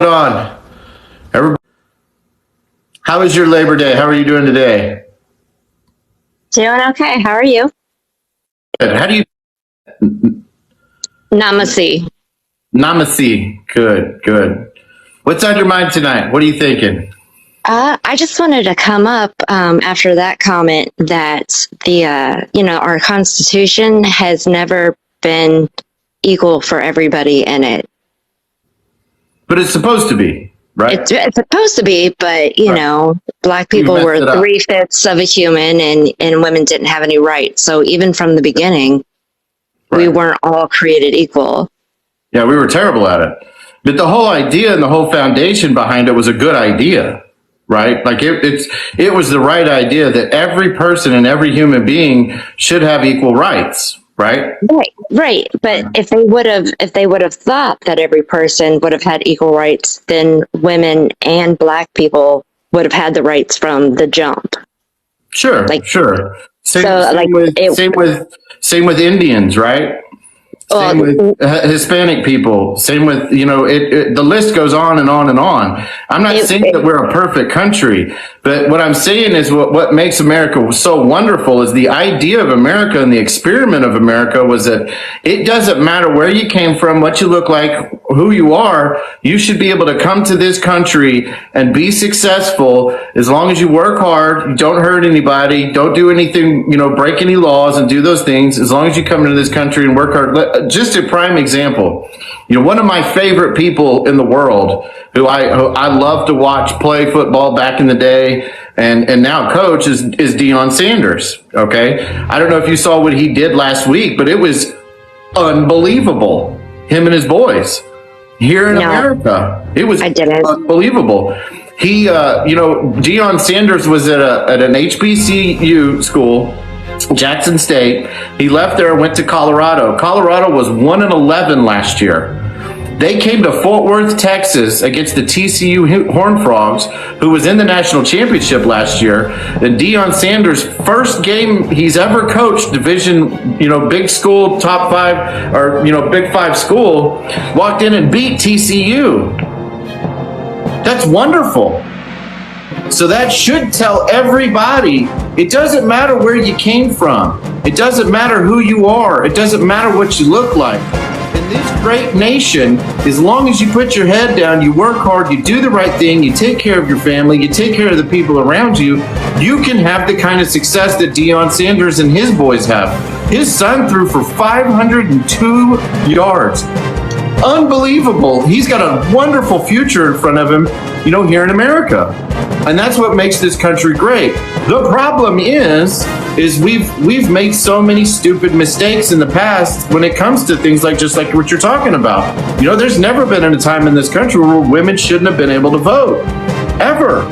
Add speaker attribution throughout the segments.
Speaker 1: On? Everybody, how is your Labor Day? How are you doing today?
Speaker 2: Doing okay. How are you?
Speaker 1: Good. How do you?
Speaker 2: Namaste.
Speaker 1: Namaste. Good, good. What's on your mind tonight? What are you thinking?
Speaker 2: I just wanted to come up after that comment that our Constitution has never been equal for everybody in it.
Speaker 1: But it's supposed to be, right?
Speaker 2: It's supposed to be, but Black people
Speaker 1: messed
Speaker 2: were
Speaker 1: it up.
Speaker 2: 3/5 of a human, and women didn't have any rights. So even from the beginning, we
Speaker 1: Right.
Speaker 2: weren't all created equal.
Speaker 1: Yeah, we were terrible at it. But the whole idea and the whole foundation behind it was a good idea, right? Like it was the right idea that every person and every human being should have equal rights, right?
Speaker 2: Right. But if they would have thought that every person would have had equal rights, then women and Black people would have had the rights from the jump.
Speaker 1: Sure,
Speaker 2: Like-
Speaker 1: sure. Same,
Speaker 2: So,
Speaker 1: same
Speaker 2: like,
Speaker 1: with
Speaker 2: it-
Speaker 1: same with Indians, right?
Speaker 2: Well,
Speaker 1: Same with Hispanic people. Same with the list goes on and on and on. I'm not saying that we're a perfect country, but what I'm saying is what makes America so wonderful is the idea of America and the experiment of America was that it doesn't matter where you came from, what you look like, who you are. You should be able to come to this country and be successful as long as you work hard, you don't hurt anybody, don't do anything, break any laws and do those things. As long as you come into this country and work hard. Just a prime example, one of my favorite people in the world who I love to watch play football back in the day and now coach is Deion Sanders. Okay. I don't know if you saw what he did last week, but it was unbelievable. Him and his boys here in America. It was unbelievable. He, Deion Sanders was at an HBCU school, Jackson State. He left there and went to Colorado. Colorado was 1-11 last year. They came to Fort Worth, Texas against the TCU Horned Frogs, who was in the national championship last year. And Deion Sanders' first game he's ever coached, division, big school, top five, or, big five school, walked in and beat TCU. That's wonderful. So that should tell everybody, it doesn't matter where you came from. It doesn't matter who you are. It doesn't matter what you look like. In this great nation, as long as you put your head down, you work hard, you do the right thing, you take care of your family, you take care of the people around you, you can have the kind of success that Deion Sanders and his boys have. His son threw for 502 yards. Unbelievable. He's got a wonderful future in front of him, here in America. And that's what makes this country great. The problem is we've made so many stupid mistakes in the past when it comes to things like just like what you're talking about. There's never been a time in this country where women shouldn't have been able to vote. Ever.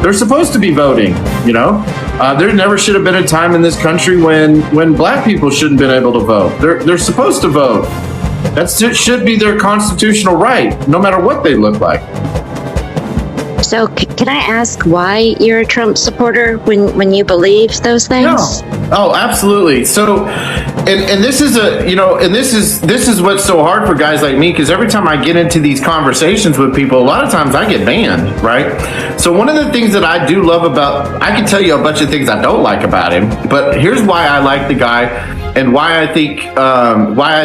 Speaker 1: They're supposed to be voting, There never should have been a time in this country when Black people shouldn't have been able to vote. They're supposed to vote. That should be their constitutional right, no matter what they look like.
Speaker 2: So can I ask why you're a Trump supporter when you believe those things?
Speaker 1: No. Oh, absolutely. So, and this is this is what's so hard for guys like me, because every time I get into these conversations with people, a lot of times I get banned, right? So one of the things that I do love about, I can tell you a bunch of things I don't like about him, but here's why I like the guy and why I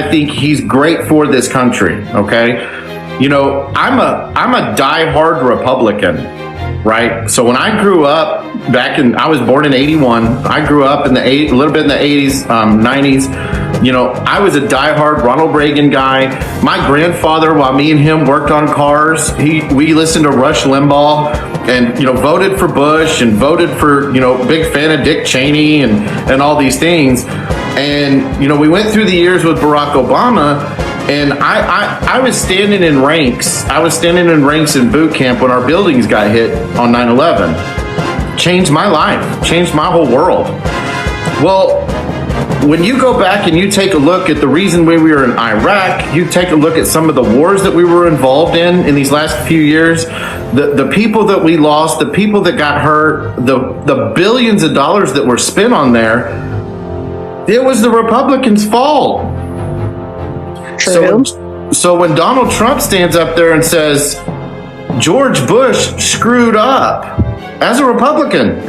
Speaker 1: think he's great for this country. Okay. I'm a diehard Republican, right? So when I grew up I was born in 81. I grew up in a little bit in the 80s, 90s. I was a diehard Ronald Reagan guy. My grandfather, while me and him worked on cars, we listened to Rush Limbaugh and, voted for Bush and voted for, big fan of Dick Cheney and all these things. And, we went through the years with Barack Obama. And I was standing in ranks. I was standing in ranks in boot camp when our buildings got hit on 9/11. Changed my life, changed my whole world. Well, when you go back and you take a look at the reason we were in Iraq, you take a look at some of the wars that we were involved in these last few years, the people that we lost, the people that got hurt, the billions of dollars that were spent on there, it was the Republicans' fault.
Speaker 2: True.
Speaker 1: So when Donald Trump stands up there and says, George Bush screwed up as a Republican.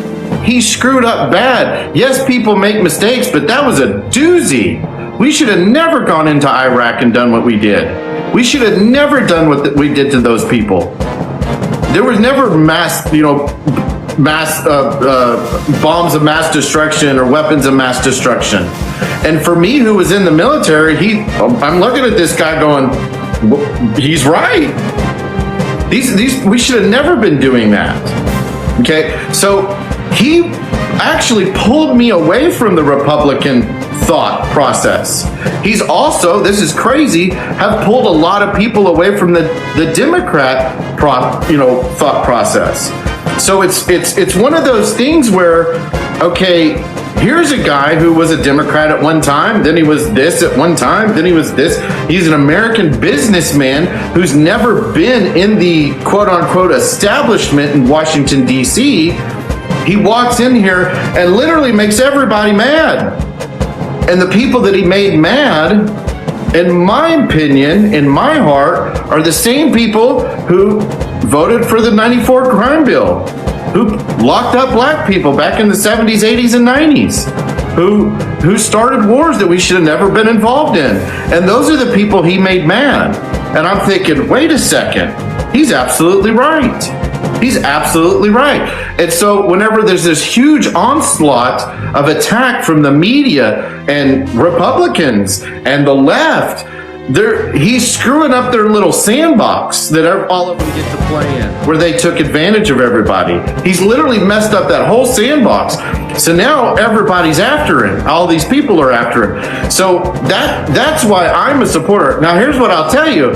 Speaker 1: He screwed up bad. Yes, people make mistakes, but that was a doozy. We should have never gone into Iraq and done what we did. We should have never done what we did to those people. There was never mass bombs of mass destruction or weapons of mass destruction. And for me, who was in the military, I'm looking at this guy going, he's right. We should have never been doing that. Okay, so he actually pulled me away from the Republican thought process. He's also, this is crazy, have pulled a lot of people away from the Democrat thought process. So it's one of those things where, okay, here's a guy who was a Democrat at one time, then he was this at one time, then he was this. He's an American businessman who's never been in the quote unquote establishment in Washington, D.C. He walks in here and literally makes everybody mad. And the people that he made mad, in my opinion, in my heart, are the same people who voted for the 94 crime bill, who locked up black people back in the 70s, 80s, and 90s, who started wars that we should have never been involved in. And those are the people he made mad. And I'm thinking, wait a second, he's absolutely right. He's absolutely right. And so whenever there's this huge onslaught of attack from the media and Republicans and the left, he's screwing up their little sandbox that all of them get to play in, where they took advantage of everybody. He's literally messed up that whole sandbox. So now everybody's after him. All these people are after him. So that's why I'm a supporter. Now here's what I'll tell you.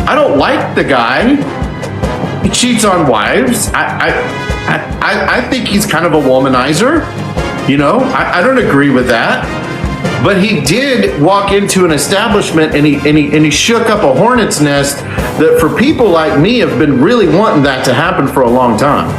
Speaker 1: I don't like the guy. He cheats on wives. I think he's kind of a womanizer. I don't agree with that. But he did walk into an establishment and he shook up a hornet's nest that for people like me have been really wanting that to happen for a long time.